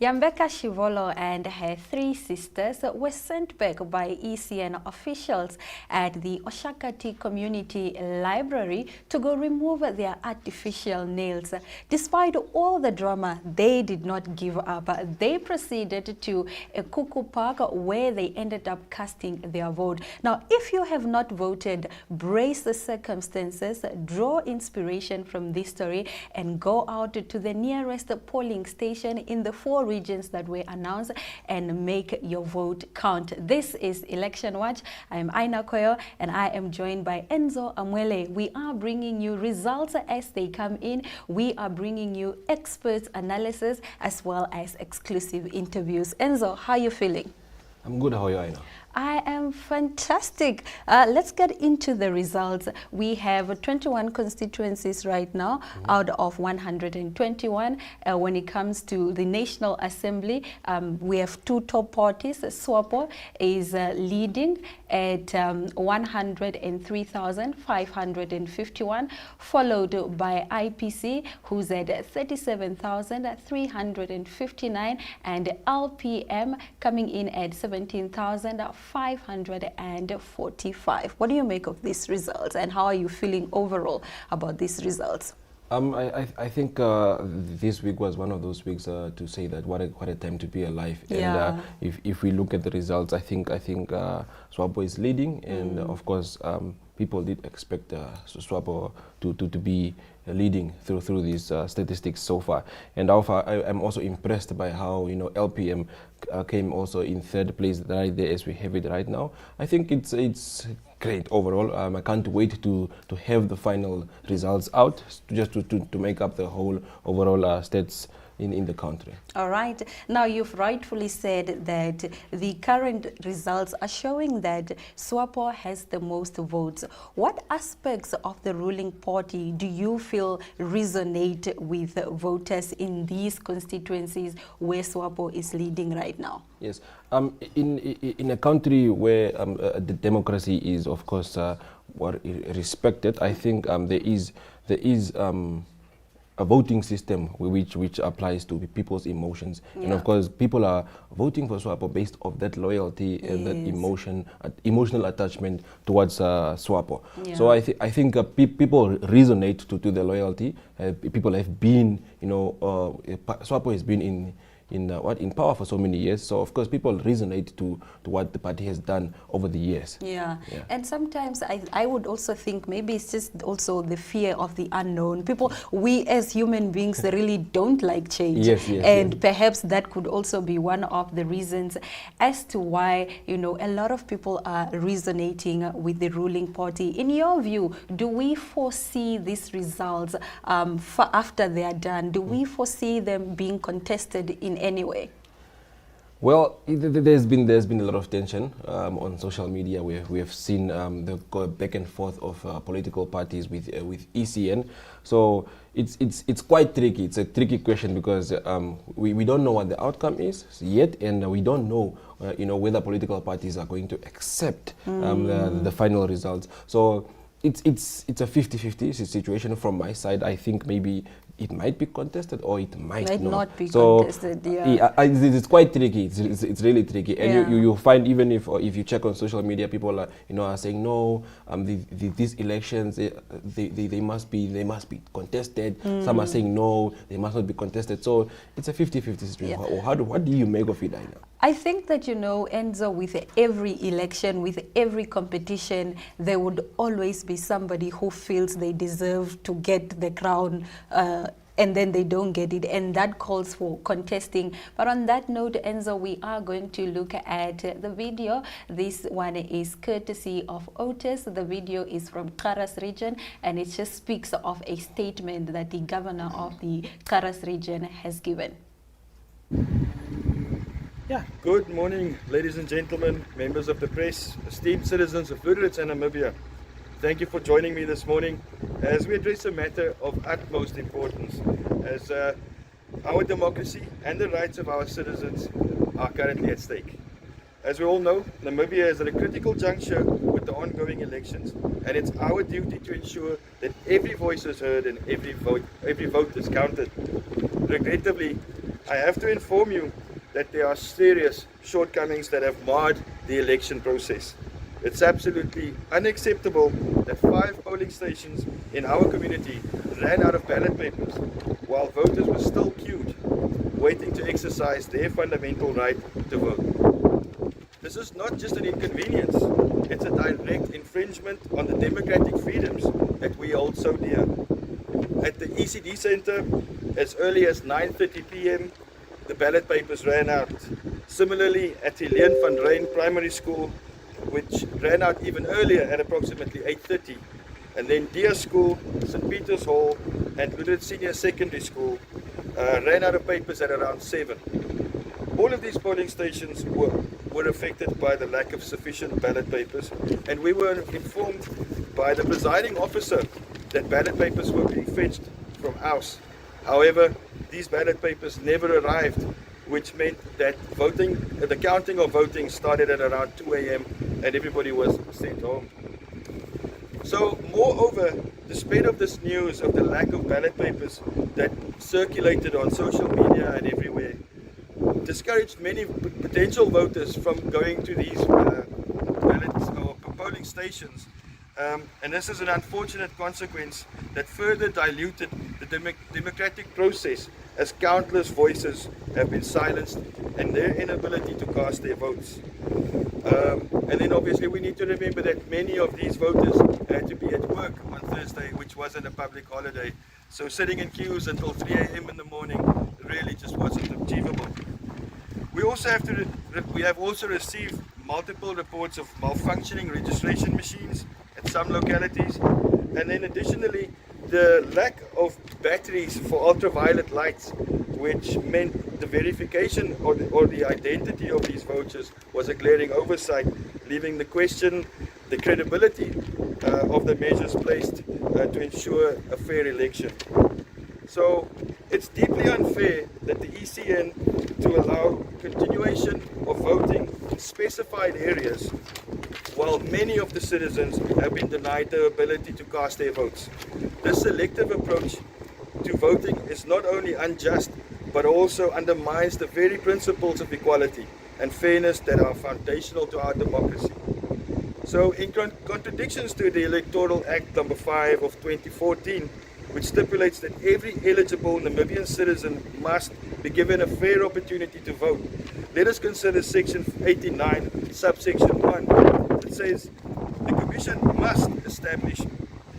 Yambeka Shivolo and her three sisters were sent back by ECN officials at the Oshakati Community Library to go remove their artificial nails. Despite all the drama, they did not give up. They proceeded to a Kuku Park where they ended up casting their vote. Now, if you have not voted, brace the circumstances, draw inspiration from this story and go out to the nearest polling station in the four regions that were announced and make your vote count. This is Election Watch. I am Aina Koyo and I am joined by Enzo Amwele. We are bringing you results as they come in. We are bringing you experts analysis as well as exclusive interviews. Enzo, how are you feeling? I'm good. How are you, Aina? I am fantastic. Let's get into the results. We have 21 constituencies right now out of 121. When it comes to the National Assembly, we have two top parties. SWAPO is leading at 103,551, followed by IPC, who's at 37,359, and LPM coming in at 17,545. What do you make of these results, and how are you feeling overall about these results? I think this week was one of those weeks to say that what a time to be alive. Yeah. And if we look at the results, I think SWAPO is leading, and of course people did expect SWAPO to be leading through these statistics so far. And I'm also impressed by how LPM came also in third place right there as we have it right now. I think it's great overall. I can't wait to have the final results out, just to make up the whole overall stats in the country. All right. Now, you've rightfully said that the current results are showing that SWAPO has the most votes. What aspects of the ruling party do you feel resonate with voters in these constituencies where SWAPO is leading right now? Yes. In a country where the democracy is, of course, respected, I think there is a voting system which applies to people's emotions. Yeah. And of course, people are voting for SWAPO based off that loyalty and that emotional attachment towards SWAPO. Yeah. So I think people resonate to the loyalty. People have been, SWAPO has been in power for so many years. So of course people resonate to what the party has done over the years. Yeah. And sometimes I would also think maybe it's just also the fear of the unknown. We as human beings really don't like change. And perhaps that could also be one of the reasons as to why a lot of people are resonating with the ruling party. In your view, do we foresee these results after they are done? Do we foresee them being contested in any way? Well, there's been a lot of tension on social media. We have seen the back and forth of political parties with ECN. So it's quite tricky. It's a tricky question because we don't know what the outcome is yet, and we don't know whether political parties are going to accept the final results. So it's a 50-50 situation from my side. I think maybe it might be contested or it might not be contested. It's quite tricky. It's really tricky, and you find even if you check on social media, people are saying no. These elections they must be contested. Some are saying no, they must not be contested. So it's a 50-50 situation. What do you make of it, Aina? I think that, Enzo, with every election, with every competition, there would always be somebody who feels they deserve to get the crown and then they don't get it, and that calls for contesting. But on that note, Enzo, we are going to look at the video. This one is courtesy of Otis. The video is from Karas region, and it just speaks of a statement that the governor of the Karas region has given. Yeah, good morning, ladies and gentlemen, members of the press, esteemed citizens of Vlodrich and Namibia. Thank you for joining me this morning as we address a matter of utmost importance, as our democracy and the rights of our citizens are currently at stake. As we all know, Namibia is at a critical juncture with the ongoing elections, and it's our duty to ensure that every voice is heard and every vote is counted. Regrettably, I have to inform you that there are serious shortcomings that have marred the election process. It's absolutely unacceptable that 5 polling stations in our community ran out of ballot papers while voters were still queued, waiting to exercise their fundamental right to vote. This is not just an inconvenience, it's a direct infringement on the democratic freedoms that we hold so dear. At the ECD Centre, as early as 9:30 p.m, the ballot papers ran out. Similarly, at Helene van Ryn Primary School, which ran out even earlier at approximately 8:30. And then Deer School, St. Peter's Hall, and Ludet Senior Secondary School ran out of papers at around 7. All of these polling stations were affected by the lack of sufficient ballot papers, and we were informed by the presiding officer that ballot papers were being fetched from Aus. However, these ballot papers never arrived, which meant that the counting of voting started at around 2 a.m. and everybody was sent home. So, moreover, the spread of this news of the lack of ballot papers that circulated on social media and everywhere discouraged many potential voters from going to these ballots or polling stations. And this is an unfortunate consequence that further diluted the democratic process, as countless voices have been silenced and their inability to cast their votes. And then obviously we need to remember that many of these voters had to be at work on Thursday, which wasn't a public holiday. So sitting in queues until 3 a.m. in the morning really just wasn't achievable. We have also received multiple reports of malfunctioning registration machines at some localities, and then additionally the lack of batteries for ultraviolet lights, which meant the verification or the identity of these vouchers was a glaring oversight, leaving the question the credibility of the measures placed to ensure a fair election. So it's deeply unfair that the ECN to allow continuation of voting in specified areas while many of the citizens have been denied the ability to cast their votes. This selective approach to voting is not only unjust, but also undermines the very principles of equality and fairness that are foundational to our democracy. So in contradictions to the Electoral Act number 5 of 2014, which stipulates that every eligible Namibian citizen must be given a fair opportunity to vote, let us consider section 89, subsection 1. It says, the Commission must establish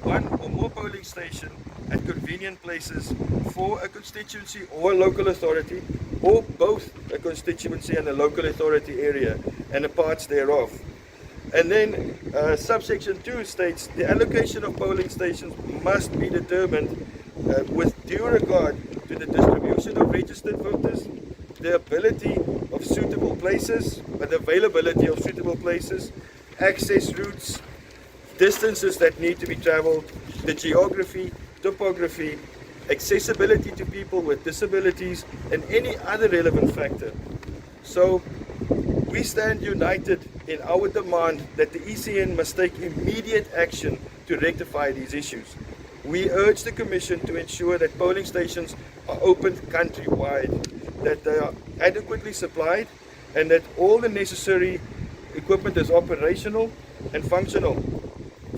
one or more polling stations at convenient places for a constituency or a local authority, or both a constituency and a local authority area and the parts thereof. And then subsection 2 states the allocation of polling stations must be determined with due regard to the distribution of registered voters, the ability of suitable places, the availability of suitable places, access routes, distances that need to be traveled, the geography, topography, accessibility to people with disabilities, and any other relevant factor. So we stand united in our demand that the ECN must take immediate action to rectify these issues. We urge the Commission to ensure that polling stations are opened countrywide, that they are adequately supplied, and that all the necessary equipment is operational and functional.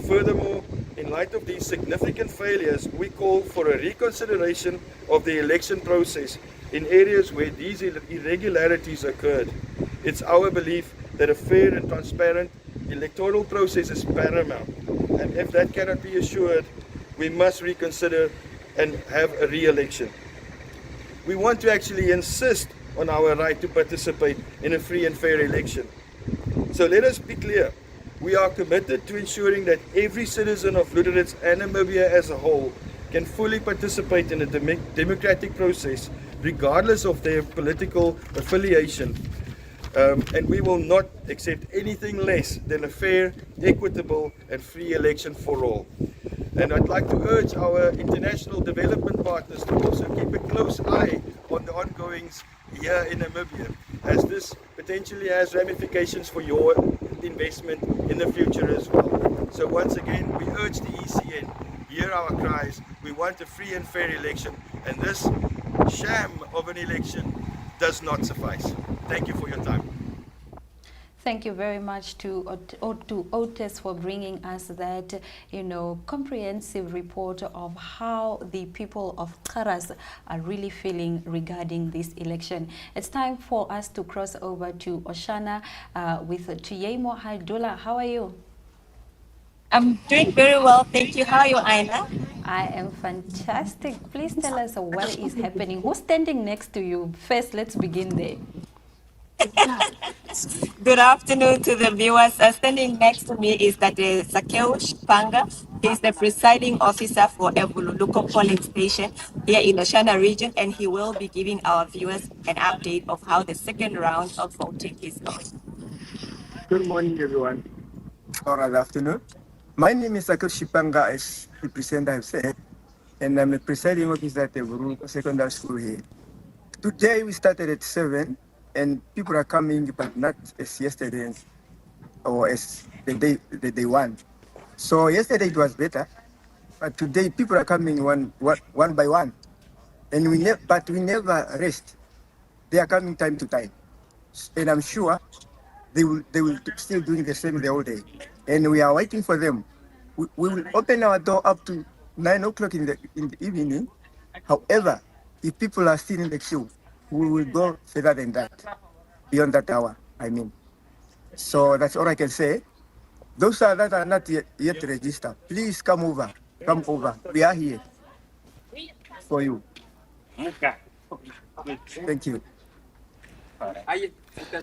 Furthermore, in light of these significant failures, we call for a reconsideration of the election process in areas where these irregularities occurred. It's our belief that a fair and transparent electoral process is paramount, and if that cannot be assured, we must reconsider and have a re-election. We want to actually insist on our right to participate in a free and fair election. So let us be clear. We are committed to ensuring that every citizen of Luderitz and Namibia as a whole can fully participate in a democratic process, regardless of their political affiliation. And we will not accept anything less than a fair, equitable, and free election for all. And I'd like to urge our international development partners to also keep a close eye on the ongoings here in Namibia, as this potentially has ramifications for your investment in the future as well. So once again, we urge the ECN, hear our cries. We want a free and fair election, and this sham of an election does not suffice. Thank you for your time. Thank you very much to Otis for bringing us that, comprehensive report of how the people of Karas are really feeling regarding this election. It's time for us to cross over to Oshana with Tuyemo Haidula. How are you? I'm doing very well, thank you. How are you, Aina? I am fantastic. Please tell us what is happening. Who's standing next to you? First, let's begin there. Good afternoon to the viewers. Standing next to me is that Sakeush Panga. He's the presiding officer for Evululuko polling station here in the Oshana region, and he will be giving our viewers an update of how the second round of voting is going. Good morning, everyone, or good afternoon. My name is Sakeush Panga, as the presenter has said, and I'm the presiding officer at the Evululuko Secondary School here. Today we started at 7, and people are coming, but not as yesterday or as the day one. So yesterday it was better, but today people are coming one by one, and we never rest. They are coming time to time, and I'm sure they will still doing the same the whole day, and we are waiting for them. We will open our door up to 9 o'clock in the evening. However, if people are still in the queue, we will go further than that, beyond that hour, I mean. So that's all I can say. Those that are not yet registered, please come over. We are here for you. Thank you.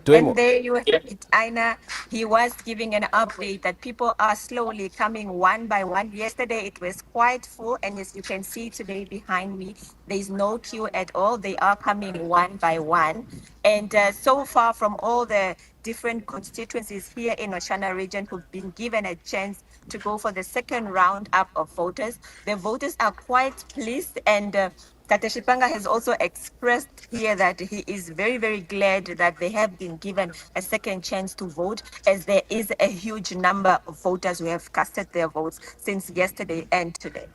And there you have it, Aina. He was giving an update that people are slowly coming one by one. Yesterday it was quite full, and as you can see today behind me, there is no queue at all. They are coming one by one. And so far from all the different constituencies here in Oshana region who've been given a chance to go for the second round up of voters, the voters are quite pleased, and Shipanga has also expressed here that he is very, very glad that they have been given a second chance to vote, as there is a huge number of voters who have casted their votes since yesterday and today.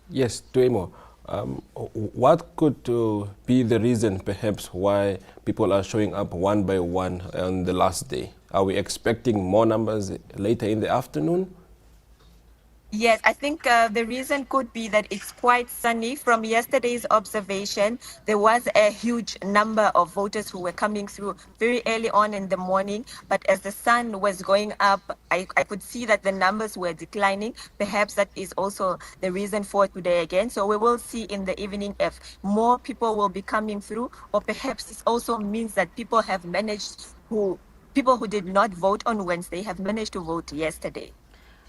Yes, Tuemo. What could be the reason, perhaps, why people are showing up one by one on the last day? Are we expecting more numbers later in the afternoon? Yes, I think the reason could be that it's quite sunny. From yesterday's observation, there was a huge number of voters who were coming through very early on in the morning. But as the sun was going up, I could see that the numbers were declining. Perhaps that is also the reason for today again. So we will see in the evening if more people will be coming through, or perhaps this also means that people who did not vote on Wednesday have managed to vote yesterday.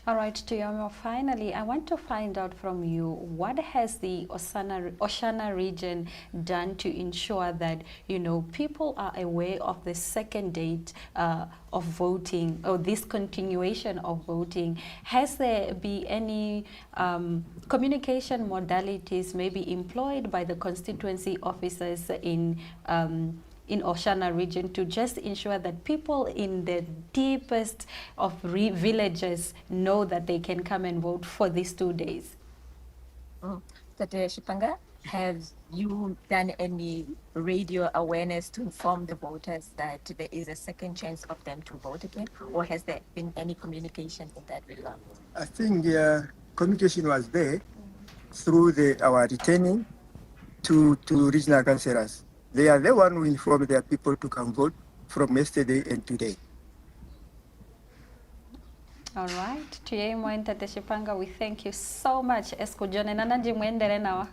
All right, Tuyamo, finally, I want to find out from you, what has the Oshana region done to ensure that, people are aware of the second date of voting, or this continuation of voting? Has there been any communication modalities maybe employed by the constituency officers in Oshana region to just ensure that people in the deepest of villages know that they can come and vote for these 2 days? Tate Shipanga, have you done any radio awareness to inform the voters that there is a second chance of them to vote again, or has there been any communication in that regard? I think communication was there through our returning to regional councillors. They are the one who informed their people to come vote from yesterday and today. All right. Tuyemo and Tate Shipanga, we thank you so much. Eskujone nanaji muendele nawa.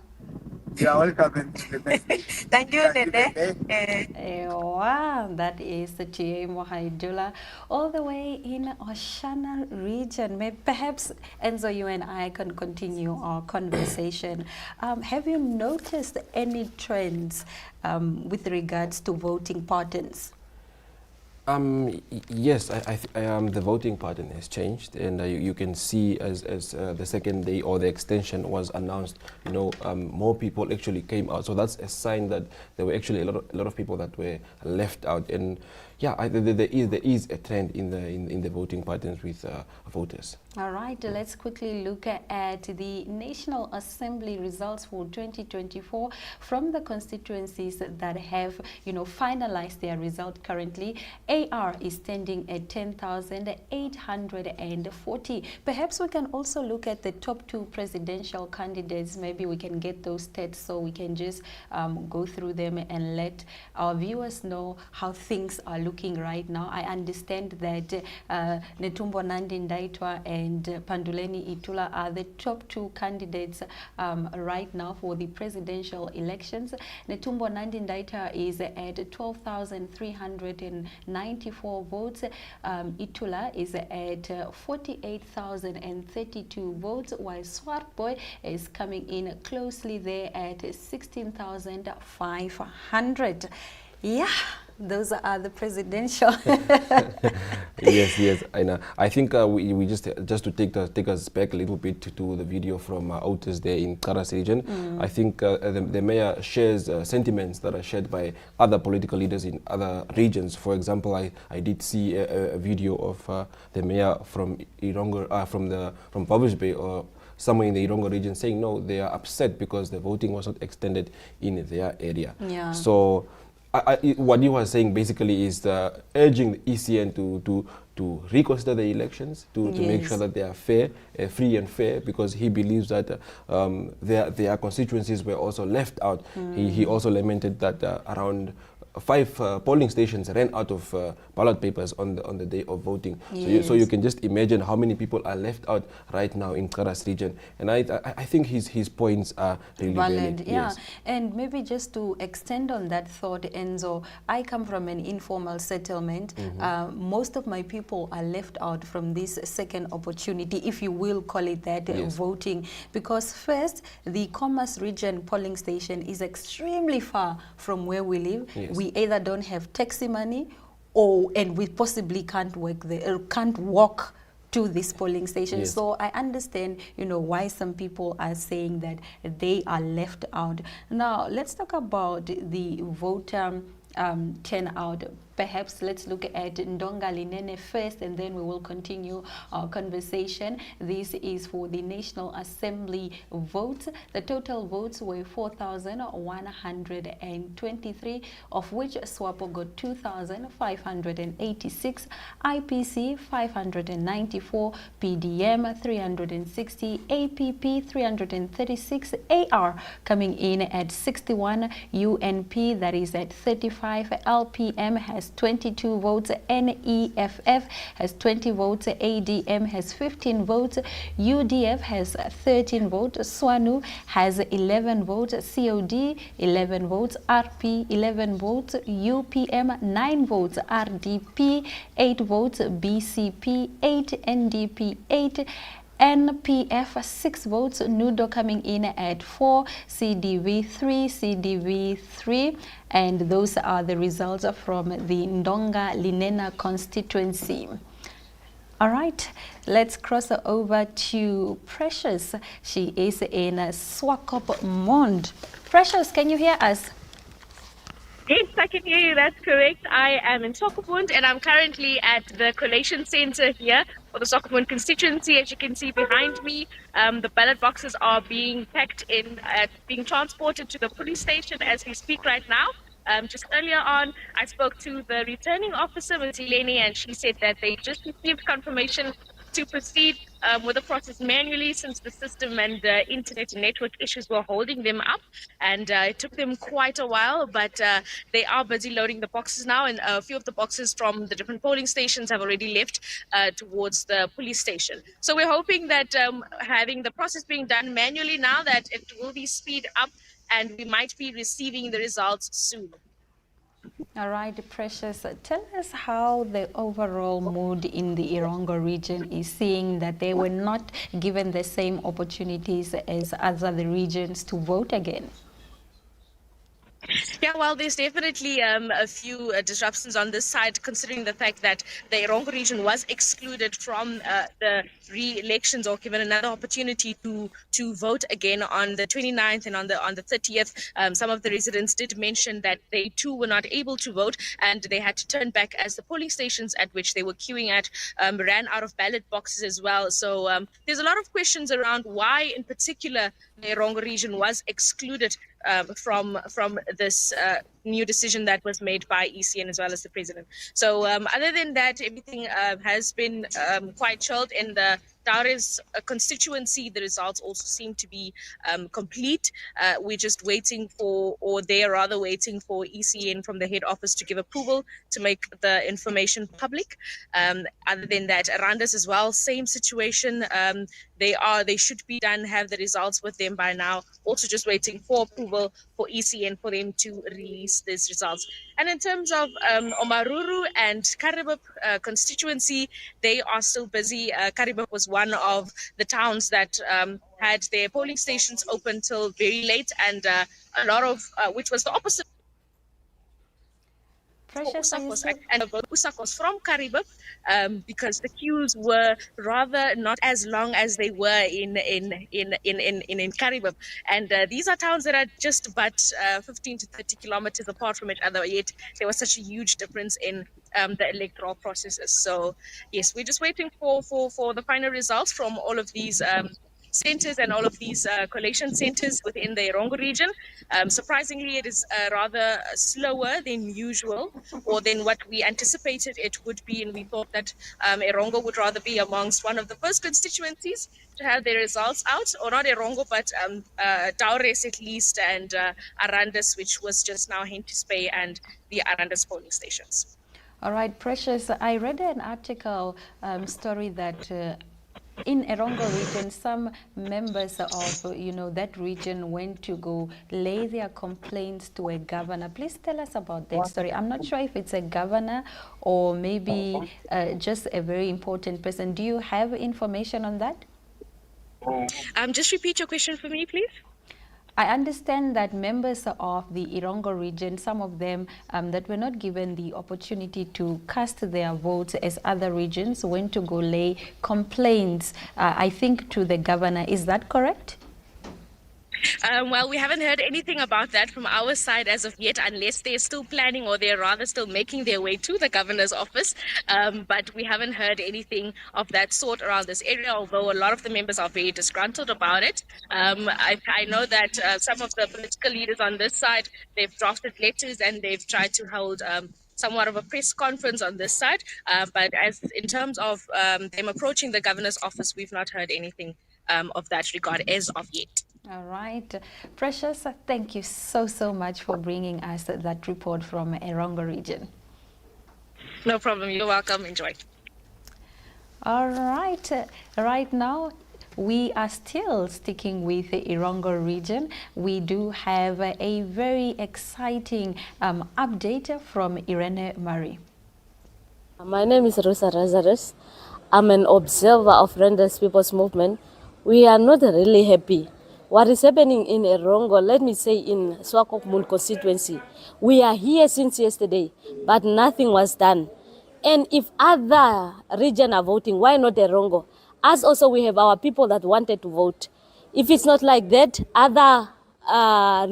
You are welcome. Thank you, Nene. Wow, that is the Tuyemo Haidula, all the way in Oshana region. Perhaps, Enzo, you and I can continue our conversation. Have you noticed any trends with regards to voting patterns? Yes, the voting pattern has changed, and you can see as the second day or the extension was announced, more people actually came out. So that's a sign that there were actually a lot of people that were left out. And yeah, there is a trend in the voting patterns with voters. All right, let's quickly look at the National Assembly results for 2024 from the constituencies that have, finalized their result currently. AR is standing at 10,840. Perhaps we can also look at the top 2 presidential candidates. Maybe we can get those stats so we can just go through them and let our viewers know how things are looking right now. I understand that Netumbo Nandi Ndaitwah and Panduleni Itula are the top 2 candidates right now for the presidential elections. Netumbo Nandi Ndaitwah is at 12,394 votes. Itula is at 48,032 votes, while Swart Boy is coming in closely there at 16,500. Yeah, those are the presidential. Yes, I know. I think we just to take us back a little bit to the video from Otis there in Karas region. I think the mayor shares sentiments that are shared by other political leaders in other regions. For example, I did see a video of the mayor from Irongo, from Babush Bay or somewhere in the Irongo region saying no, they are upset because the voting was not extended in their area. Yeah. So what he was saying basically is urging the ECN to reconsider the elections, to make sure that they are fair, free and fair, because he believes that their constituencies were also left out. He also lamented that around 5 polling stations ran out of ballot papers on the day of voting. Yes. So you can just imagine how many people are left out right now in Karas region. And I think his points are really valid. Yeah, yes. And maybe just to extend on that thought, Enzo, I come from an informal settlement. Most of my people are left out from this second opportunity, if you will call it that, voting, because first, the Commerce region polling station is extremely far from where we live. We either don't have taxi money, and we possibly can't work there, can't walk to this polling station. So I understand, why some people are saying that they are left out. Now, let's talk about the voter turnout. Perhaps let's look at Ndonga Linene first, and then we will continue our conversation. This is for the National Assembly votes. The total votes were 4,123, of which SWAPO got 2,586, IPC 594, PDM 360, APP 336, AR coming in at 61, UNP that is at 35, LPM has 22 votes, NEFF has 20 votes, ADM has 15 votes, UDF has 13 votes, SWANU has 11 votes, COD 11 votes, RP 11 votes, UPM 9 votes, RDP 8 votes, BCP 8, NDP 8, NPF 6 votes, NUDO coming in at 4, CDV 3, CDV 3, and those are the results from the Ndonga Linena constituency. All right, let's cross over to Precious. She is in Swakopmund. Precious, can you hear us? Yes, I can hear you. That's correct. I am in Swakopmund, and I'm currently at the collation center here for the Swakopmund constituency. As you can see behind me, the ballot boxes are being packed in, being transported to the police station as we speak right now. Just earlier on, I spoke to the returning officer, Ms. Eleni, and she said that they just received confirmation to proceed with the process manually, since the system and internet and network issues were holding them up, and it took them quite a while, but they are busy loading the boxes now, and a few of the boxes from the different polling stations have already left towards the police station. So we're hoping that having the process being done manually now, that it will be speed up and we might be receiving the results soon. All right, Precious, tell us how the overall mood in the Irongo region is, seeing that they were not given the same opportunities as other regions to vote again. Yeah, well, there's definitely a few disruptions on this side, considering the fact that the Erongo region was excluded from the re-elections or given another opportunity to vote again on the 29th and on the 30th. Some of the residents did mention that they too were not able to vote, and they had to turn back as the polling stations at which they were queuing at ran out of ballot boxes as well. So there's a lot of questions around why, in particular, the Erongo region was excluded from this new decision that was made by ECN as well as the president. So other than that, everything has been quite chilled in the Taures constituency. The results also seem to be complete. We're just waiting for, or they're rather waiting for ECN from the head office to give approval to make the information public. Other than that, Arandas as well, same situation. They should be done, have the results with them by now. Also just waiting for approval for ECN for them to release these results. And in terms of Omaruru and Karibop constituency, they are still busy. Karibop was one of the towns that had their polling stations open till very late, and a lot of which was the opposite. Precious, are you still? And Usakos from Karibop, because the queues were rather not as long as they were in Karibop. And these are towns that are just about 15 to 30 kilometers apart from each other, yet there was such a huge difference in the electoral processes. So yes, we're just waiting for the final results from all of these centers and all of these collation centers within the Erongo region. Surprisingly, it is rather slower than usual, or than what we anticipated it would be, and we thought that Erongo would rather be amongst one of the first constituencies to have their results out, or not Erongo, but Taures at least, and Arandas, which was just now Hentis Bay, and the Arandas polling stations. All right, Precious, I read an article story that in Erongo region, some members of that region went to go lay their complaints to a governor. Please tell us about that story. I'm not sure if it's a governor or maybe just a very important person. Do you have information on that? Just repeat your question for me, please. I understand that members of the Erongo region, some of them that were not given the opportunity to cast their votes as other regions, went to go lay complaints, I think, to the governor. Is that correct? Well, we haven't heard anything about that from our side as of yet, unless they're still planning, or they're rather still making their way to the governor's office. But we haven't heard anything of that sort around this area, although a lot of the members are very disgruntled about it. I know that some of the political leaders on this side, they've drafted letters and they've tried to hold somewhat of a press conference on this side. But as in terms of them approaching the governor's office, we've not heard anything of that regard as of yet. All right. Precious, thank you so much for bringing us that report from Erongo region. No problem. You're welcome. Enjoy. All right. Right now, we are still sticking with the Erongo region. We do have a very exciting update from Irene Marie. My name is Rosa Lazarus. I'm an observer of Renders People's Movement. We are not really happy. What is happening in Erongo, let me say in Swakopmund constituency, we are here since yesterday, but nothing was done. And if other regions are voting, why not Erongo? Us also, we have our people that wanted to vote. If it's not like that, other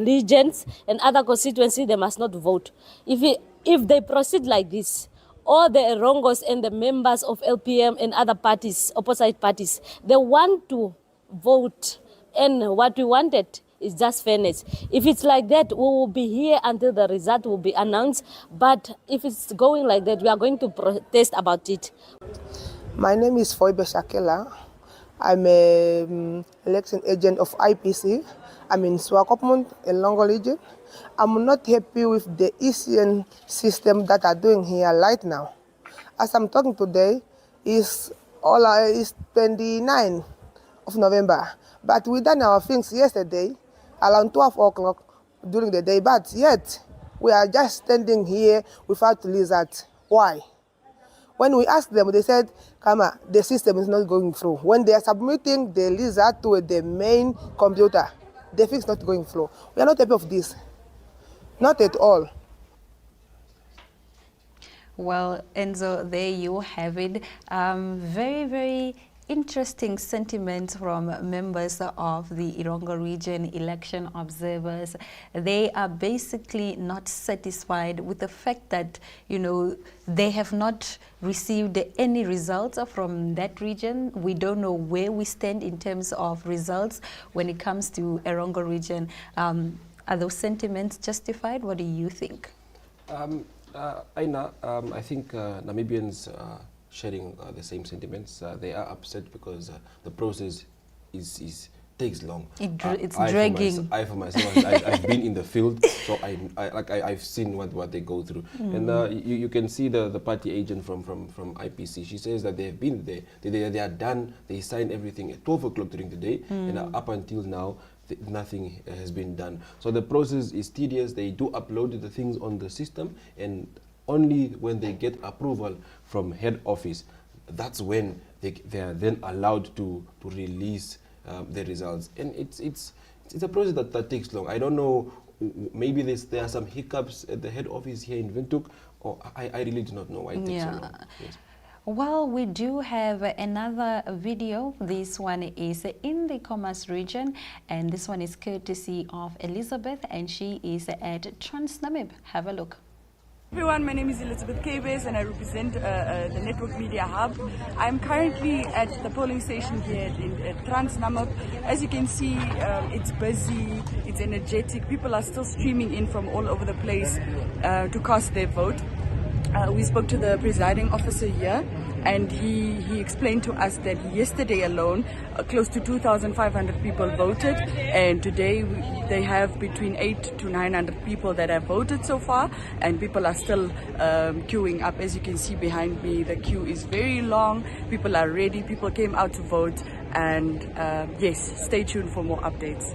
regions and other constituencies, they must not vote. If they proceed like this, all the Erongos and the members of LPM and other parties, opposite parties, they want to vote. And what we wanted is just fairness. If it's like that, we will be here until the result will be announced. But if it's going like that, we are going to protest about it. My name is Foibe Shakela. I'm an election agent of IPC. I'm in Swakopmund, Erongo region. I'm not happy with the ECN system that are doing here right now. As I'm talking today, is 29 of November. But we done our things yesterday, around 12 o'clock during the day. But yet, we are just standing here without result. Why? When we asked them, they said, Kama, the system is not going through. When they are submitting the result to the main computer, the thing is not going through. We are not happy of this. Not at all. Well, Enzo, there you have it. Very, very interesting sentiments from members of the Irongo region election observers. They are basically not satisfied with the fact that, you know, they have not received any results from that region. We don't know where we stand in terms of results when it comes to Irongo region. Are those sentiments justified? What do you think? Aina, I think Namibians are sharing the same sentiments. They are upset because the process takes long. It's dragging. I for myself, I've been in the field, so I've seen what they go through. And you can see the party agent from IPC. She says that they have been there. They are done. They signed everything at 12 o'clock during the day, and up until now, nothing has been done. So the process is tedious. They do upload the things on the system, and only when they get approval from head office, that's when they are then allowed to release the results. And it's a process that takes long. I don't know, maybe there are some hiccups at the head office here in Windhoek, or I really do not know why it takes so long. Yes. Well, we do have another video. This one is in the Commerce region, and this one is courtesy of Elizabeth, and she is at Namib. Have a look. Everyone, my name is Elizabeth Kabes and I represent the Network Media Hub. I'm currently at the polling station here at Namib. As you can see, it's busy, it's energetic. People are still streaming in from all over the place to cast their vote. We spoke to the presiding officer here, and he explained to us that yesterday alone close to 2,500 people voted, and today they have between 800 to 900 people that have voted so far, and people are still queuing up. As you can see behind me, the queue is very long. People are ready, people came out to vote, and yes, stay tuned for more updates.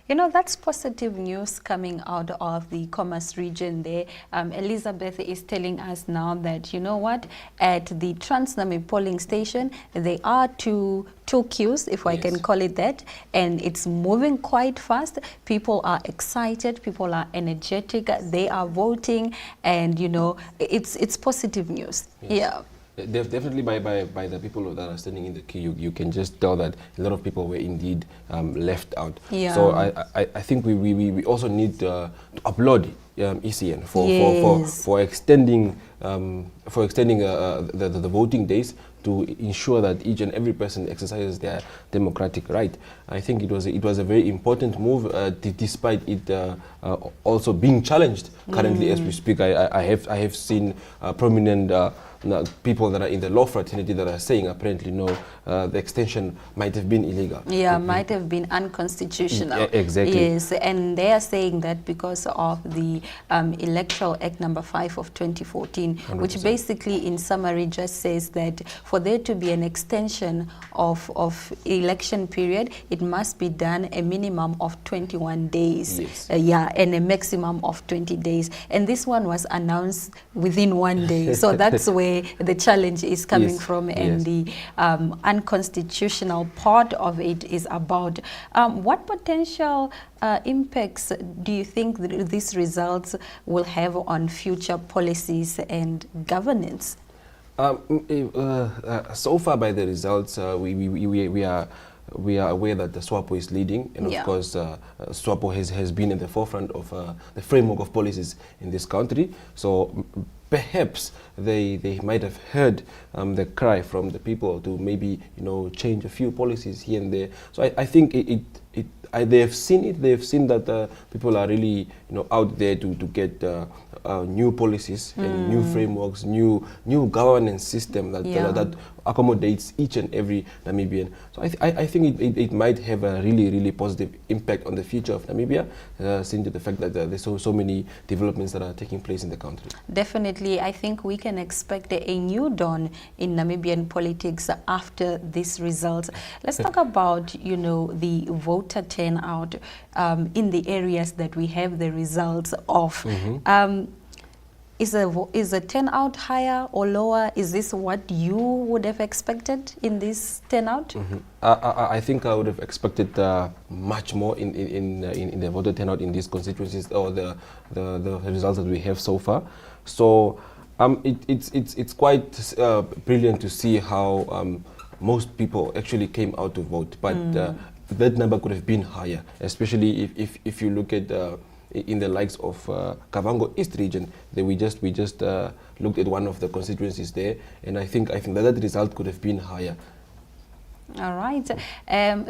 You know, that's positive news coming out of the Commerce region there. Elizabeth is telling us now that, you know what, at the Namib polling station, there are two queues, if I can call it that, and it's moving quite fast. People are excited, people are energetic, they are voting, and, you know, it's positive news. Yes. Yeah. Definitely by the people that are standing in the queue, you can just tell that a lot of people were indeed left out. Yeah. So I think we also need to applaud ECN for extending the voting days to ensure that each and every person exercises their democratic right. I think it was a very important move, despite it also being challenged currently as we speak. I have seen prominent people that are in the law fraternity that are saying apparently no, the extension might have been illegal. Yeah, might have been unconstitutional. Yeah, exactly. Yes, and they are saying that because of the Electoral Act number 5 of 2014, 100%. Which basically in summary just says that for there to be an extension of election period, it must be done a minimum of 21 days. Yes. Yeah, and a maximum of 20 days. And this one was announced within 1 day. So that's where the challenge is coming from, and the unconstitutional part of it is about. What potential impacts do you think these results will have on future policies and governance? So far by the results, we are aware that the SWAPO is leading, and of course SWAPO has been in the forefront of the framework of policies in this country. So perhaps they might have heard the cry from the people to maybe, you know, change a few policies here and there. So I think they have seen it. They have seen that people are really, you know, out there to get new policies and new frameworks, new governance system that accommodates each and every Namibian. So I think it might have a really positive impact on the future of Namibia, seeing to the fact that there's so many developments that are taking place in the country. Definitely, I think we can expect a new dawn in Namibian politics after these results. Let's talk about, you know, the voter turnout in the areas that we have the results of. Is the turnout higher or lower? Is this what you would have expected in this turnout? I think I would have expected much more in the voter turnout in these constituencies, or the results that we have so far. So it's quite brilliant to see how most people actually came out to vote, but that number could have been higher, especially if you look at in the likes of Kavango East region. We just looked at one of the constituencies there, and I think that result could have been higher. All right.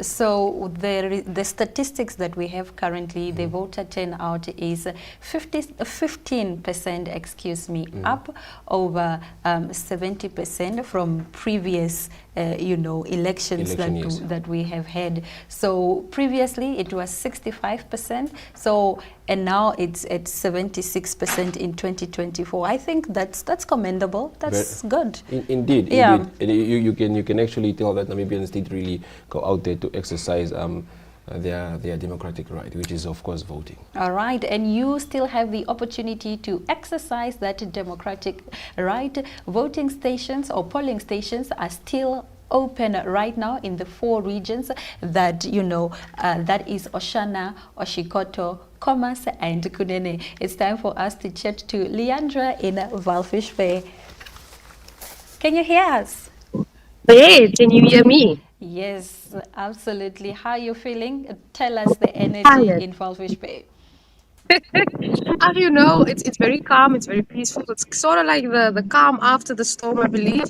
So the statistics that we have currently, the voter turnout is 15%, excuse me, up over 70% from previous, elections that we have had. So previously it was 65%. So and now it's at 76% in 2024. I think that's commendable. That's good. Indeed, yeah. Indeed. You can actually tell that Namibians did really go out there to exercise their democratic right, which is of course voting. All right, and you still have the opportunity to exercise that democratic right. Voting stations or polling stations are still open right now in the 4 regions that that is Oshana, Oshikoto, Khomas and Kunene. It's time for us to chat to Leandra in Walvis Bay. Can you hear us? Hey, can you hear me? Yes, absolutely. How are you feeling? Tell us the energy in Walvis Bay. As you know, it's very calm, it's very peaceful. It's sort of like the calm after the storm, I believe.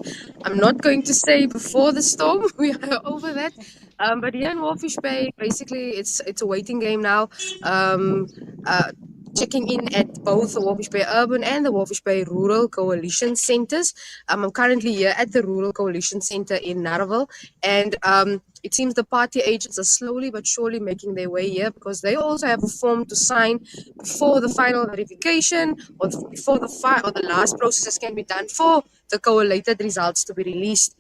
I'm not going to say before the storm, we are over that. But here in Walvis Bay, basically it's a waiting game now. Checking in at both the Walvis Bay Urban and the Walvis Bay Rural Coalition Centres. I'm currently here at the Rural Coalition Centre in Narrowville, and it seems the party agents are slowly but surely making their way here, because they also have a form to sign before the final verification or before the last processes can be done for the collated results to be released.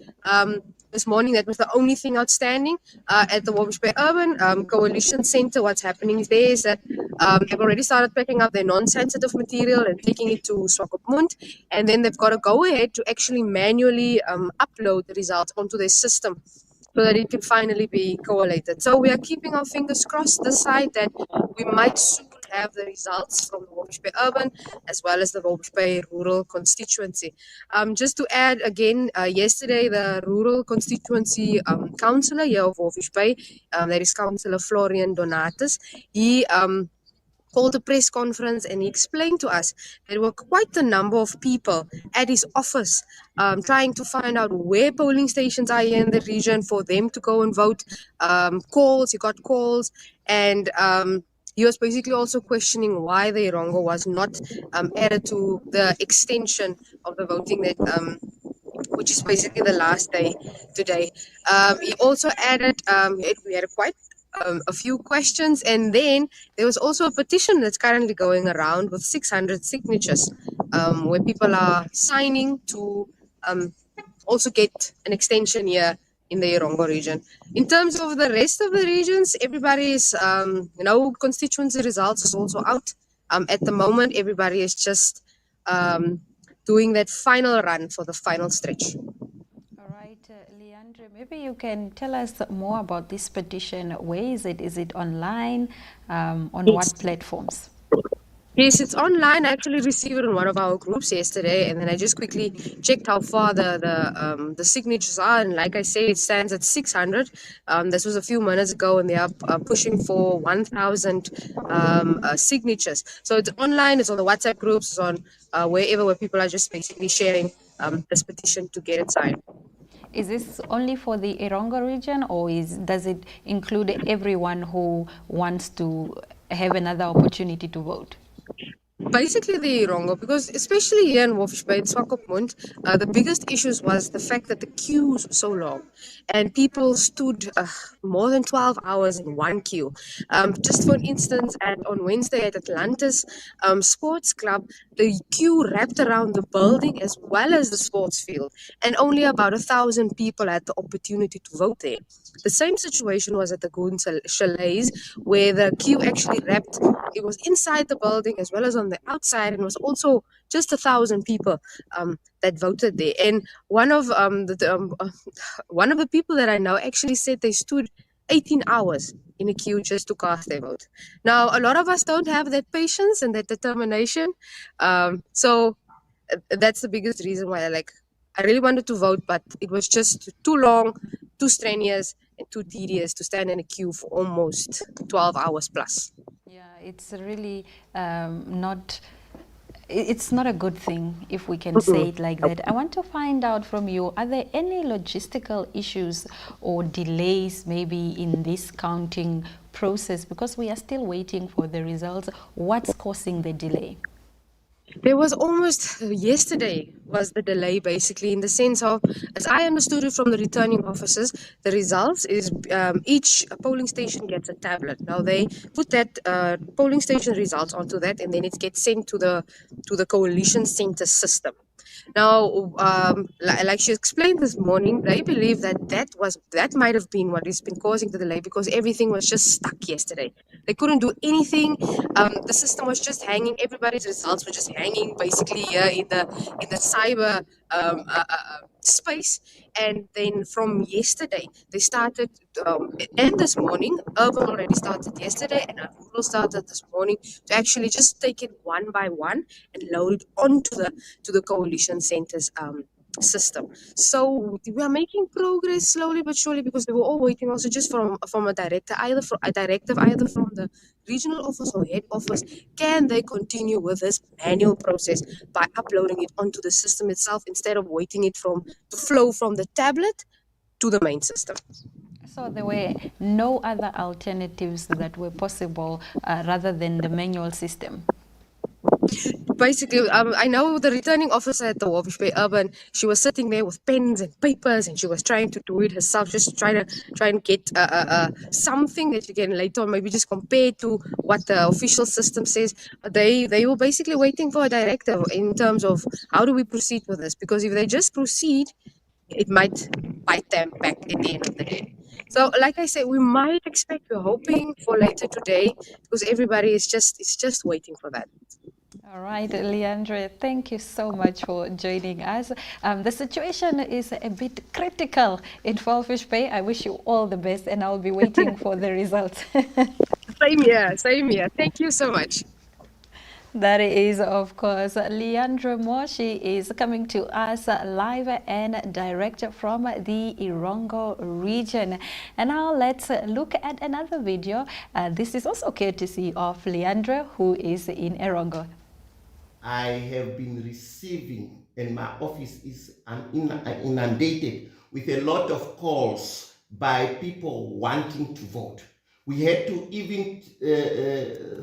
This morning, that was the only thing outstanding at the Walvis Bay Urban Coalition Centre. What's happening there is that they've already started picking up their non-sensitive material and taking it to Swakopmund, and then they've got to go ahead to actually manually upload the results onto their system so that it can finally be collated. So we are keeping our fingers crossed this side that we might soon have the results from the Walvis Bay Urban as well as the Walvis Bay Rural Constituency. Just to add again, yesterday the Rural Constituency Councillor here of Walvis Bay, that is Councillor Florian Donatus, he called a press conference and he explained to us there were quite a number of people at his office trying to find out where polling stations are here in the region for them to go and vote. He got calls, and he was basically also questioning why the Irongo was not added to the extension of the voting that which is basically the last day today. He also added, we had a few questions, and then there was also a petition that's currently going around with 600 signatures, where people are signing to also get an extension here in the Irongo region. In terms of the rest of the regions, everybody's, constituency results is also out. At the moment, everybody is just doing that final run for the final stretch. All right, Leandra, maybe you can tell us more about this petition. Where is it? Is it online? On what platforms? Yes, it's online. I actually received it in one of our groups yesterday, and then I just quickly checked how far the signatures are. And like I said, it stands at 600. This was a few minutes ago, and they are pushing for 1,000 signatures. So it's online. It's on the WhatsApp groups. It's on where people are just basically sharing this petition to get it signed. Is this only for the Irongo region, or does it include everyone who wants to have another opportunity to vote? Basically the Irongo, because especially here in Walvis Bay and Swakopmund, the biggest issues was the fact that the queues were so long and people stood more than 12 hours in one queue. Just for instance, on Wednesday at Atlantis Sports Club, the queue wrapped around the building as well as the sports field, and only about 1,000 people had the opportunity to vote there. The same situation was at the Goon Chalets, where the queue actually wrapped, it was inside the building as well as on the the outside, and it was also just 1,000 people that voted there. And one of one of the people that I know actually said they stood 18 hours in a queue just to cast their vote. Now, a lot of us don't have that patience and that determination. So that's the biggest reason why I really wanted to vote, but it was just too long, too strenuous, and too tedious to stand in a queue for almost 12 hours plus. Yeah, it's really not. It's not a good thing, if we can say it like that. I want to find out from you, are there any logistical issues or delays maybe in this counting process? Because we are still waiting for the results. What's causing the delay? There was almost yesterday was the delay, basically, in the sense of, as I understood it from the returning officers, the results is each polling station gets a tablet. Now they put that polling station results onto that, and then it gets sent to the coalition center system. Now, like she explained this morning, they believe that might have been what has been causing the delay, because everything was just stuck yesterday. They couldn't do anything. The system was just hanging. Everybody's results were just hanging, basically, here in the cyber space. And then from yesterday, they started, and this morning, urban already started yesterday, and rural started this morning, to actually just take it one by one and load it onto the coalition centers system. So we are making progress slowly but surely, because they were all waiting also just from a directive, either from the regional office or head office. Can they continue with this manual process by uploading it onto the system itself, instead of waiting it to flow from the tablet to the main system? So there were no other alternatives that were possible rather than the manual system? Basically, I know the returning officer at the Walvis Bay Urban, she was sitting there with pens and papers, and she was trying to do it herself, just try and get something that you can later on maybe just compare to what the official system says. They were basically waiting for a directive in terms of how do we proceed with this, because if they just proceed, it might bite them back at the end of the day. So, like I said, we're hoping for later today, because everybody is just waiting for that. All right, Leandre, thank you so much for joining us. The situation is a bit critical in Walvis Bay. I wish you all the best, and I'll be waiting for the results. Same here. Thank you so much. That is, of course, Leandra Moore. She is coming to us live and direct from the Irongo region. And now let's look at another video. This is also courtesy of Leandra, who is in Irongo. I have been receiving, and my office is inundated with a lot of calls by people wanting to vote. We had to even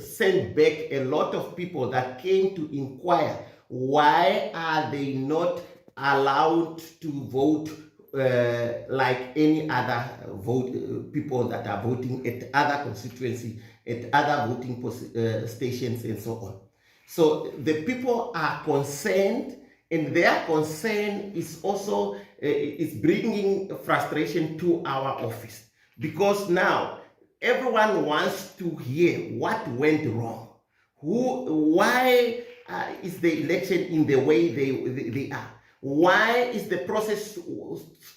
send back a lot of people that came to inquire, why are they not allowed to vote like any other people that are voting at other constituency, at other voting stations and so on. So the people are concerned, and their concern is also is bringing frustration to our office, because now everyone wants to hear what went wrong. Why is the election in the way they are? Why is the process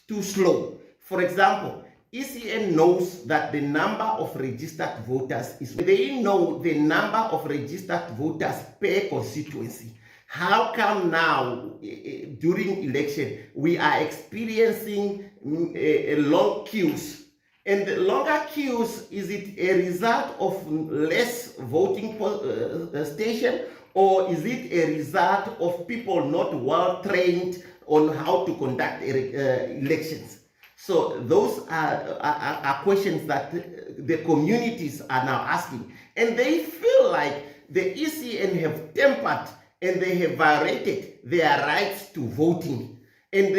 too slow? For example, ECN knows that the number of registered voters is, they know the number of registered voters per constituency. How come now, during election, we are experiencing long queues? And the longer queues, is it a result of less voting station, or is it a result of people not well trained on how to conduct elections? So those are questions that the communities are now asking. And they feel like the ECN have tempered and they have violated their rights to voting. And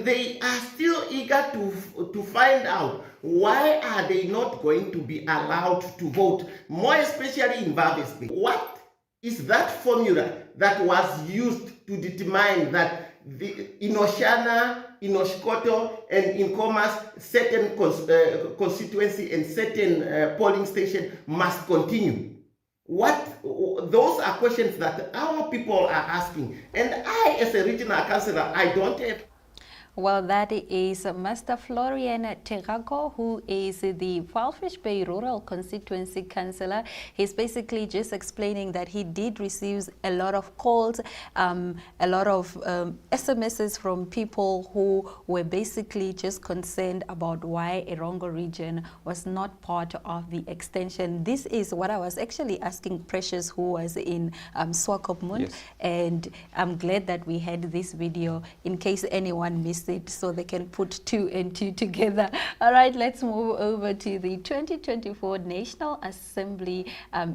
they are still eager to find out, why are they not going to be allowed to vote, more especially in Walvis Bay. What is that formula that was used to determine that in Oshana, in Oshkoto, and in Commerce, certain constituency and certain polling station must continue? Those are questions that our people are asking. And I, as a regional councillor, I don't have. Well, that is Master Florian Terako, who is the Walfish Bay Rural Constituency Councillor. He's basically just explaining that he did receive a lot of calls, a lot of SMSs from people who were basically just concerned about why Erongo region was not part of the extension. This is what I was actually asking Precious, who was in Swakopmund, Yes. and I'm glad that we had this video in case anyone missed it, so they can put 2 and 2 together. All right, let's move over to the 2024 National Assembly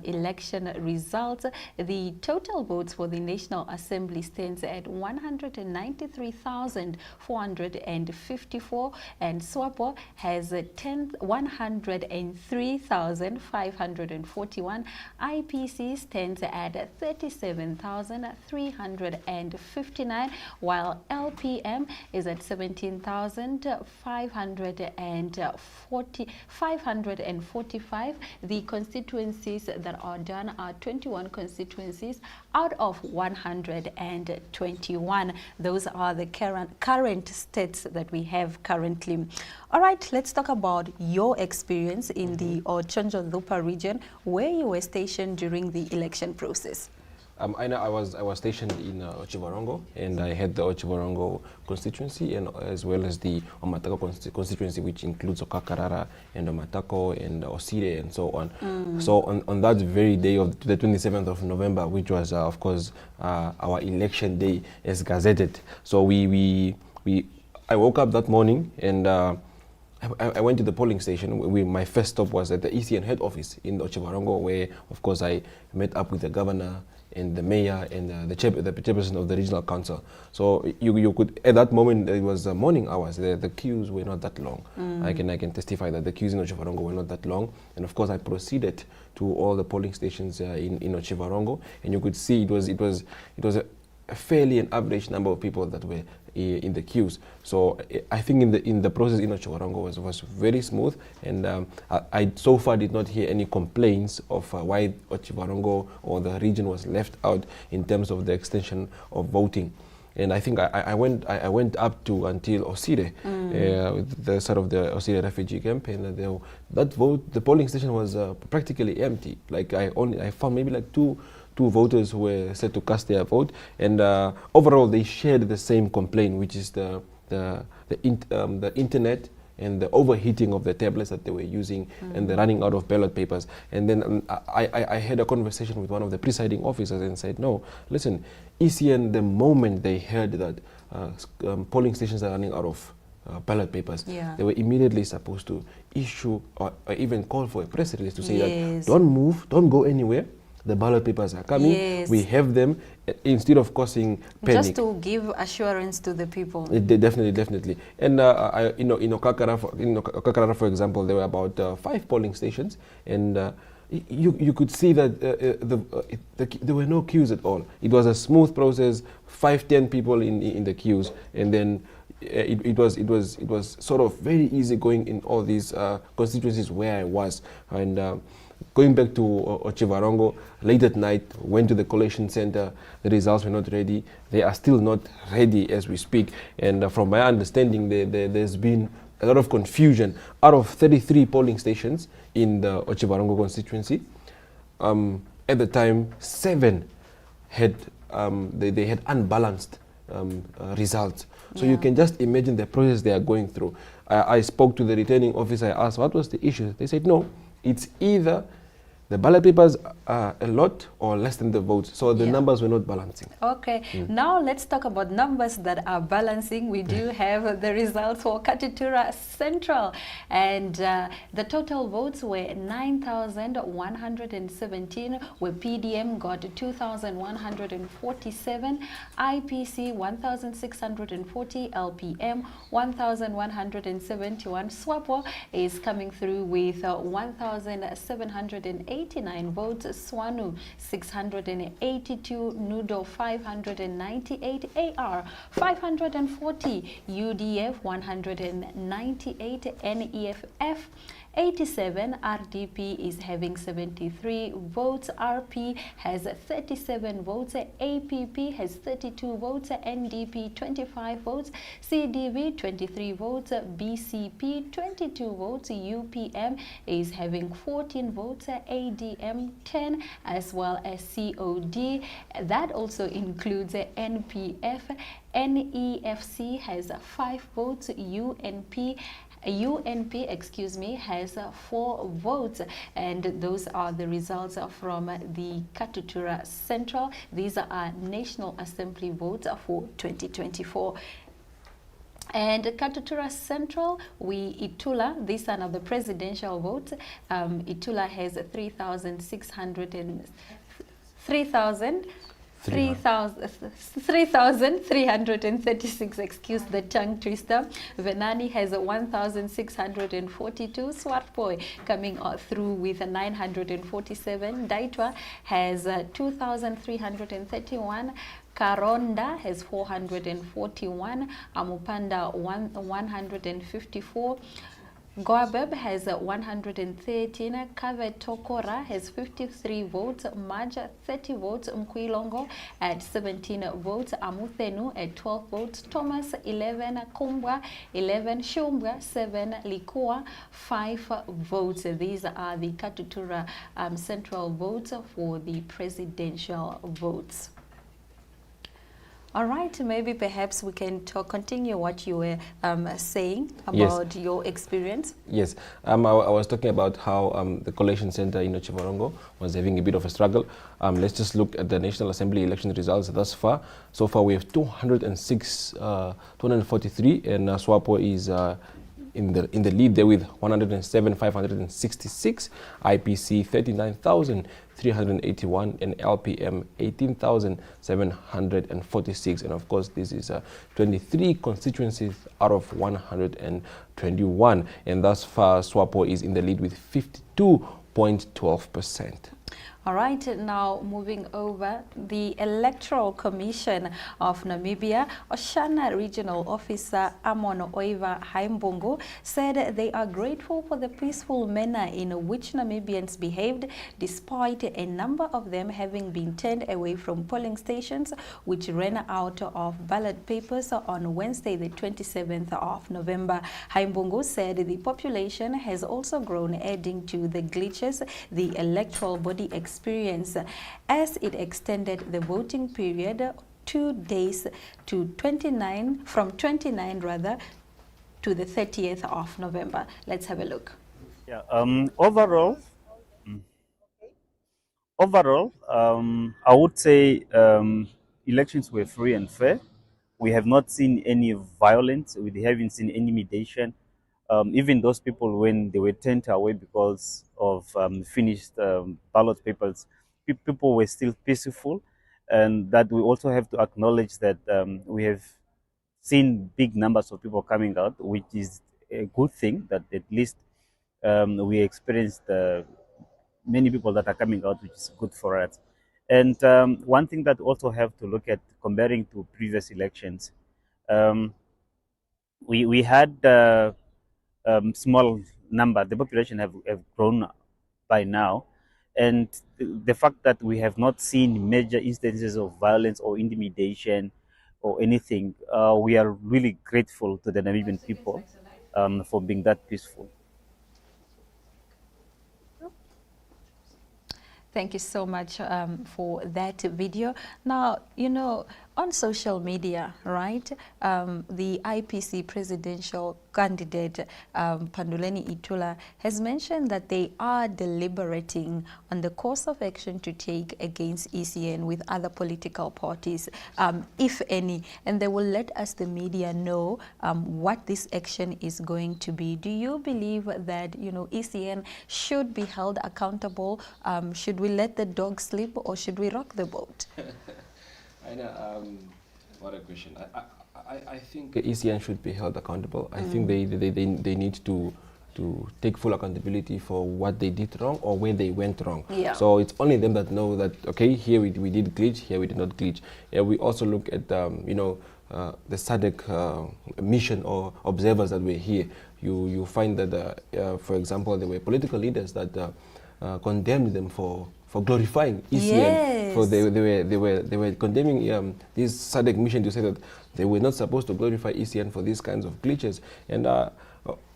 election results. The total votes for the National Assembly stands at 193,454, and SWAPO has 103,541. IPC stands at 37,359, while LPM is at 17,545. The constituencies that are done are 21 constituencies out of 121. Those are the current states that we have currently. All right, let's talk about your experience in the Ochonjo-Lupa region, where you were stationed during the election process. I know I was stationed in Ochivarongo, and I had the Ochivarongo constituency, and as well as the Omatako constituency, which includes Okakarara and Omatako and Osire and so on. So on that very day of the 27th of November, which was of course our election day as gazetted. So I woke up that morning and I went to the polling station. My first stop was at the ECN head office in Ochivarongo, where of course I met up with the governor and the mayor and the chairperson of the regional council. So you could, at that moment, it was morning hours. The queues were not that long. I can testify that the queues in Ochivarongo were not that long. And of course, I proceeded to all the polling stations in Ochivarongo, and you could see it was a fairly an average number of people that were in the queues. So I think in the process in Ochivarongo was very smooth, and I so far did not hear any complaints of why Ochivarongo or the region was left out in terms of the extension of voting. And I think I went up to until Osire, the sort of the Osire refugee camp, and the polling station was practically empty. Like I found maybe like two voters who were set to cast their vote, and overall they shared the same complaint, which is the internet and the overheating of the tablets that they were using, and the running out of ballot papers. And then I had a conversation with one of the presiding officers and said, no, listen, ECN, the moment they heard that polling stations are running out of ballot papers, they were immediately supposed to issue or even call for a press release to say that don't move, don't go anywhere. The ballot papers are coming. We have them, instead of causing panic. Just to give assurance to the people. Definitely. And in Okakarara, for example, there were about 5 polling stations, and you could see that there were no queues at all. It was a smooth process. 5-10 people in the queues, and then it was sort of very easy going in all these constituencies where I was. And going back to Ochivarongo, late at night, went to the collation center. The results were not ready. They are still not ready as we speak. And from my understanding, there's been a lot of confusion. Out of 33 polling stations in the Ochivarongo constituency, at the time, 7 had they had unbalanced results. So you can just imagine the process they are going through. I spoke to the returning officer. I asked, what was the issue? They said, no, it's either the ballot papers are a lot or less than the votes. So the numbers were not balancing. Okay, now let's talk about numbers that are balancing. We do have the results for Katitura Central, and the total votes were 9,117, where PDM got 2,147, IPC 1,640, LPM 1,171. SWAPO is coming through with 1,789 votes. Swanu 682, Nudo 598, AR 540, UDF 198, NEFF 87. RDP is having 73 votes. RP has 37 votes. APP has 32 votes. NDP 25 votes. CDV 23 votes. BCP 22 votes. UPM is having 14 votes. ADM 10, as well as COD. That also includes NPF. NEFC has 5 votes. UNP, excuse me, has 4 votes, and those are the results from the Katutura Central. These are National Assembly votes for 2024. And Katutura Central, Itula, these are the presidential votes. Itula has 3,336, excuse the tongue twister. Venani has 1,642. Swartboy coming through with 947. Daitwa has 2,331. Karonda has 441. Amupanda 154. Goabeb has 113. Kavetokora has 53 votes. Maja 30 votes. Mkwilongo at 17 votes. Amuthenu at 12 votes. Thomas 11. Kumbwa 11. Shumbwa 7. Likua 5 votes. These are the Katutura Central votes for the presidential votes. All right, maybe perhaps we can continue what you were saying about your experience. Yes, I was talking about how the collation center in Chivarongo was having a bit of a struggle. Let's just look at the National Assembly election results thus far. So far we have 243, and SWAPO is in the lead there with 107,566, IPC 39,381, and LPM 18,746. And of course, this is 23 constituencies out of 121. And thus far, SWAPO is in the lead with 52.12%. All right, now moving over, the Electoral Commission of Namibia, Oshana Regional Officer Amon Oiva Haimbungu said they are grateful for the peaceful manner in which Namibians behaved, despite a number of them having been turned away from polling stations, which ran out of ballot papers on Wednesday, the 27th of November. Haimbungu said the population has also grown, adding to the glitches the electoral body experience as it extended the voting period 2 days to 29 from 29 rather to the 30th of November. Let's have a look. Yeah, overall, I would say elections were free and fair. We have not seen any violence. We haven't seen any mediation. Even those people, when they were turned away because of finished ballot papers, people were still peaceful. And that we also have to acknowledge that we have seen big numbers of people coming out, which is a good thing, that at least we experienced many people that are coming out, which is good for us. And one thing that also have to look at, comparing to previous elections, we had small number. The population have grown by now, and the fact that we have not seen major instances of violence or intimidation or anything, we are really grateful to the Namibian people for being that peaceful. Thank you so much for that video. Now, you know, on social media, right, the IPC presidential candidate, Panduleni Itula, has mentioned that they are deliberating on the course of action to take against ECN with other political parties, if any, and they will let us, the media, know what this action is going to be. Do you believe that, you know, ECN should be held accountable? Should we let the dog sleep, or should we rock the boat? I know, what a question. I think ECN should be held accountable. I think they need to take full accountability for what they did wrong or where they went wrong. Yeah. So it's only them that know that, okay, here we did glitch, here we did not glitch. Yeah, we also look at, you know, the SADC mission or observers that were here, you find that, for example, there were political leaders that condemned them for glorifying ECN. Yes. For they were condemning this SADC mission to say that they were not supposed to glorify ECN for these kinds of glitches. And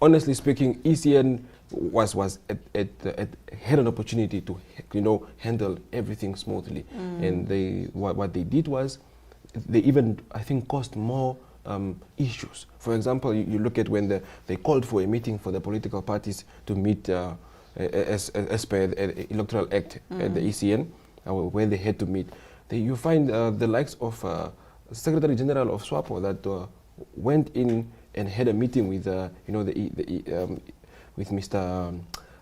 honestly speaking, ECN was had an opportunity to handle everything smoothly. And what they did was they even, I think, caused more issues. For example, you look at when they called for a meeting for the political parties to meet as per the Electoral Act at the ECN, where they had to meet. You find the likes of Secretary General of SWAPO that went in and had a meeting with with Mr.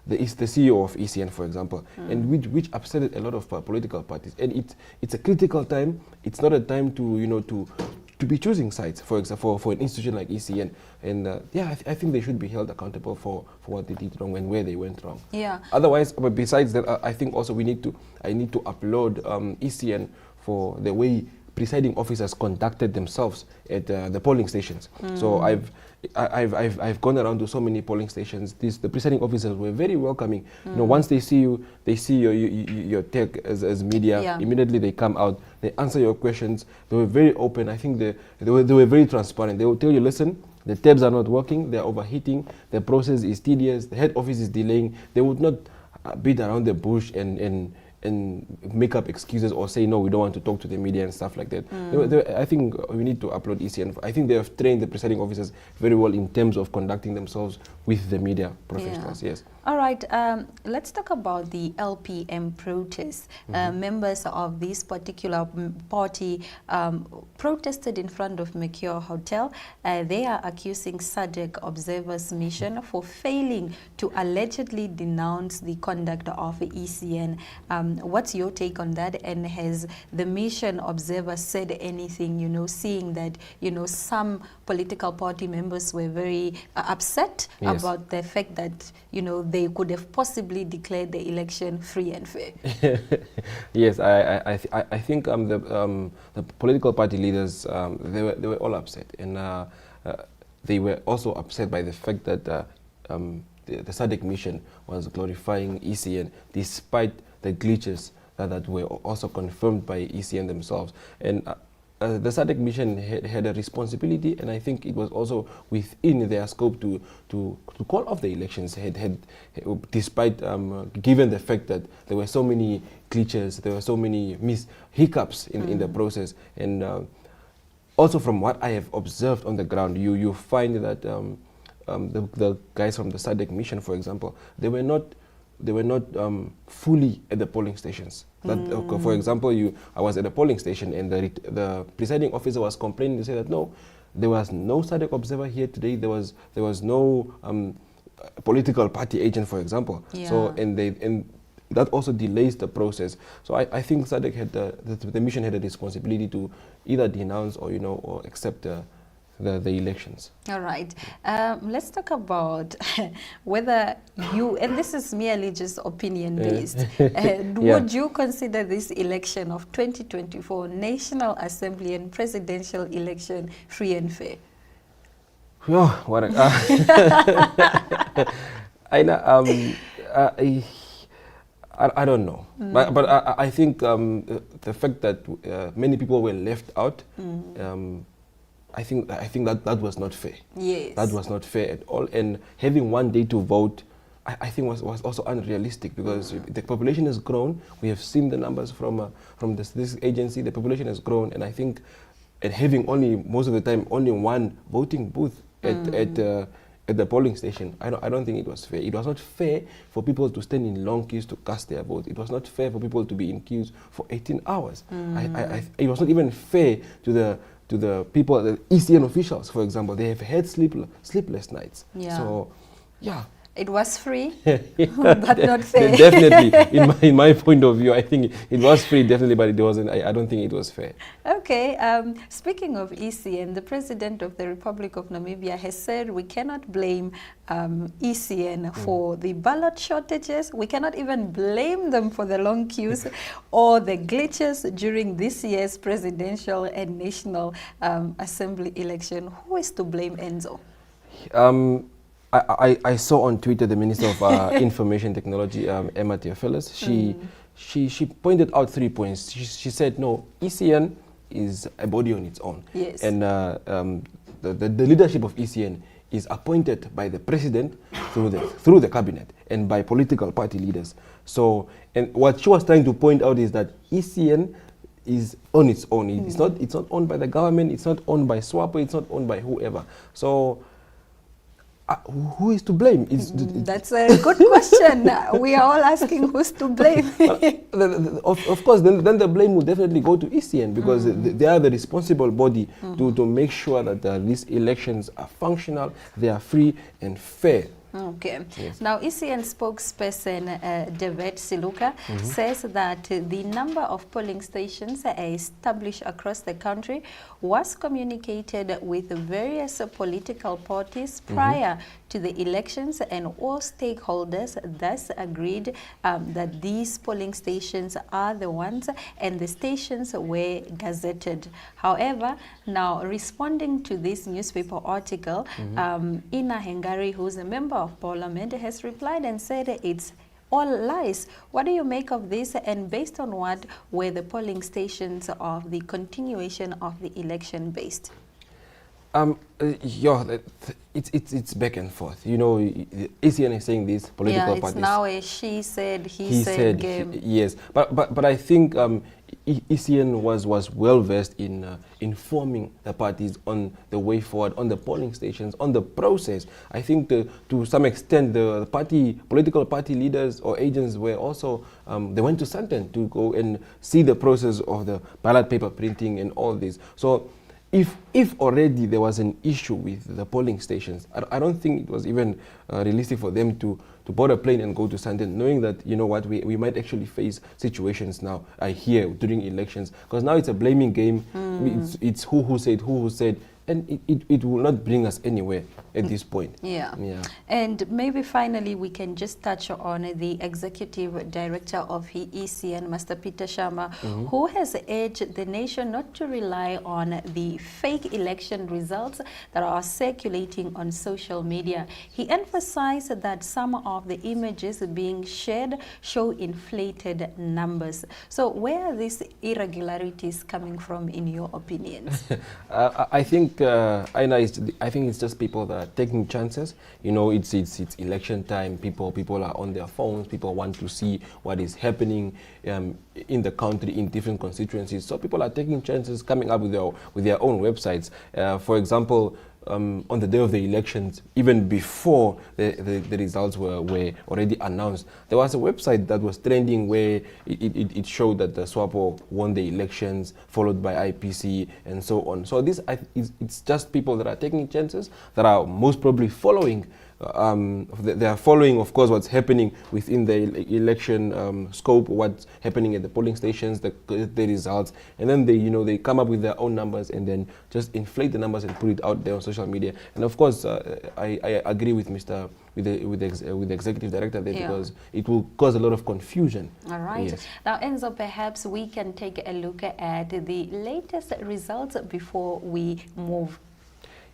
The CEO of ECN, for example, and which upset a lot of political parties. And it's a critical time. It's not a time to to be choosing sides, for example, for an institution like ECN. And I think they should be held accountable for what they did wrong and where they went wrong. Yeah. Otherwise, but besides that, I think also I need to applaud ECN for the way presiding officers conducted themselves at the polling stations. So I've gone around to so many polling stations. The presiding officers were very welcoming. Once they see you, they see your tech as media. Immediately they come out, they answer your questions. They were very open. I think they were very transparent. They will tell you, listen, the tabs are not working, they're overheating, the process is tedious, the head office is delaying. They would not beat around the bush and make up excuses or say, no, we don't want to talk to the media and stuff like that. I think we need to applaud ECN. I think they have trained the presiding officers very well in terms of conducting themselves with the media professionals. Yes. All right, let's talk about the LPM protests. Members of this particular party protested in front of Mercure Hotel. They are accusing SADC Observers Mission for failing to allegedly denounce the conduct of ECN. What's your take on that? And has the mission observer said anything, seeing that, some political party members were very upset about the fact that, they could have possibly declared the election free and fair? Yes, I think the political party leaders, they were all upset. And they were also upset by the fact that the SADC mission was glorifying ECN despite the glitches that were also confirmed by ECN themselves. And the SADC mission had a responsibility, and I think it was also within their scope to call off the elections, despite given the fact that there were so many glitches, there were so many hiccups in the process. And also from what I have observed on the ground, you find that the guys from the SADC mission, for example, they were not fully at the polling stations. For example, I was at a polling station and the presiding officer was complaining to say that no, there was no SADC observer here today. There was no political party agent, for example. So and that also delays the process. So I think SADC had the mission had a responsibility to either denounce or or accept the elections. All right. Let's talk about whether you, and this is merely just opinion based, would you consider this election of 2024 National Assembly and presidential election free and fair? Oh, what I don't know, but I think the fact that many people were left out, I think that was not fair. Yes. That was not fair at all. And having one day to vote, I think was also unrealistic, because the population has grown. We have seen the numbers from this agency. The population has grown, and I think at having most of the time only one voting booth at the polling station, I don't think it was fair. It was not fair for people to stand in long queues to cast their vote. It was not fair for people to be in queues for 18 hours. It was not even fair to the people, the ECN officials, for example. They have had sleepless nights. Yeah. So, yeah. It was free, Yeah, but not fair. Definitely, in my point of view, I think it was free, definitely, but it wasn't. I don't think it was fair. Okay, speaking of ECN, the President of the Republic of Namibia has said we cannot blame ECN for the ballot shortages. We cannot even blame them for the long queues or the glitches during this year's presidential and national assembly election. Who is to blame, Enzo? I saw on Twitter the Minister of Information Technology, Emma Theophilus. She pointed out 3 points. She said, no, ECN is a body on its own. Yes. And the leadership of ECN is appointed by the president through the cabinet and by political party leaders. So, and what she was trying to point out is that ECN is on its own. It's not owned by the government. It's not owned by SWAPO. It's not owned by whoever. So, who is to blame? That's a good question. We are all asking who's to blame. Of course, then the blame will definitely go to ECN because they are the responsible body to make sure that these elections are functional, they are free and fair. Okay. Yes. Now, ECN spokesperson Devet Siluka says that the number of polling stations established across the country was communicated with various political parties prior to the elections, and all stakeholders thus agreed that these polling stations are the ones and the stations were gazetted. However, now responding to this newspaper article, Ina Hengari, who's a member of Parliament, has replied and said it's all lies. What do you make of this, and based on what were the polling stations of the continuation of the election based? Yeah, it's back and forth. You know, ECN is saying this, political parties. Yeah, it's now a she said, he said game. Yes, but I think ECN was well versed in informing the parties on the way forward, on the polling stations, on the process. I think to some extent the political party leaders or agents were also they went to Sandton to go and see the process of the ballot paper printing and all this. So if already there was an issue with the polling stations, I don't think it was even realistic for them to board a plane and go to Sandton, knowing that, you know what, we might actually face situations now here during elections, because now it's a blaming game. It's who said, and it will not bring us anywhere at this point. Yeah. And maybe finally we can just touch on the executive director of ECN, Master Peter Sharma, who has urged the nation not to rely on the fake election results that are circulating on social media. He emphasized that some of the images being shared show inflated numbers. So where are these irregularities coming from, in your opinions? I think I think it's just people that are taking chances. You know, it's election time. People are on their phones. People want to see what is happening in the country, in different constituencies. So people are taking chances, coming up with their own websites. For example, on the day of the elections, even before the results were already announced, there was a website that was trending where it showed that the SWAPO won the elections, followed by IPC and so on. So this it's just people that are taking chances, that are most probably following. They are following, of course, what's happening within the election scope, what's happening at the polling stations, the results, and then they come up with their own numbers and then just inflate the numbers and put it out there on social media. And of course, I agree with the executive director there, because it will cause a lot of confusion. All right. Yes. Now, Enzo, perhaps we can take a look at the latest results before we move.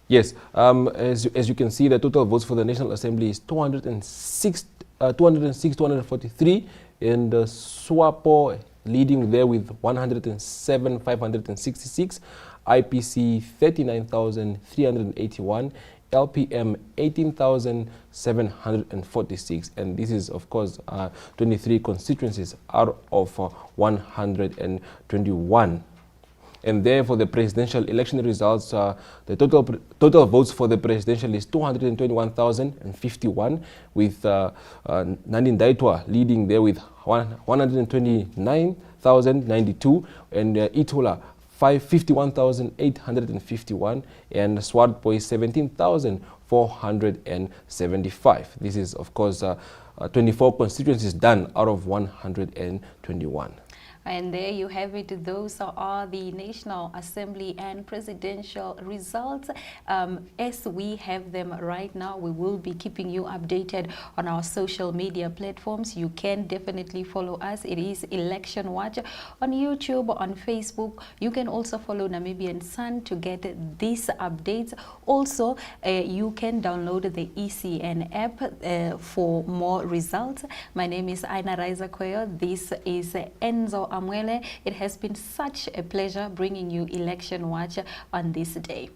Yes, as you can see, the total votes for the National Assembly is 243, and SWAPO leading there with 107,566, IPC 39,381, LPM 18,746, and this is, of course, 23 constituencies out of 121. And there, for the presidential election results, the total votes for the presidential is 221,051, with Nandin Daitwa leading there with 129,092, and Itula 51,851, and Swart Boy 17,000. 475. This is, of course, 24 constituencies done out of 121. And there you have it. Those are the National Assembly and presidential results. As we have them right now, we will be keeping you updated on our social media platforms. You can definitely follow us. It is Election Watch on YouTube, on Facebook. You can also follow Namibian Sun to get these updates. Also, you can download the ECN app for more results. My name is Aina Raiza Koyo. This is Enzo Amwele. It has been such a pleasure bringing you Election Watch on this day.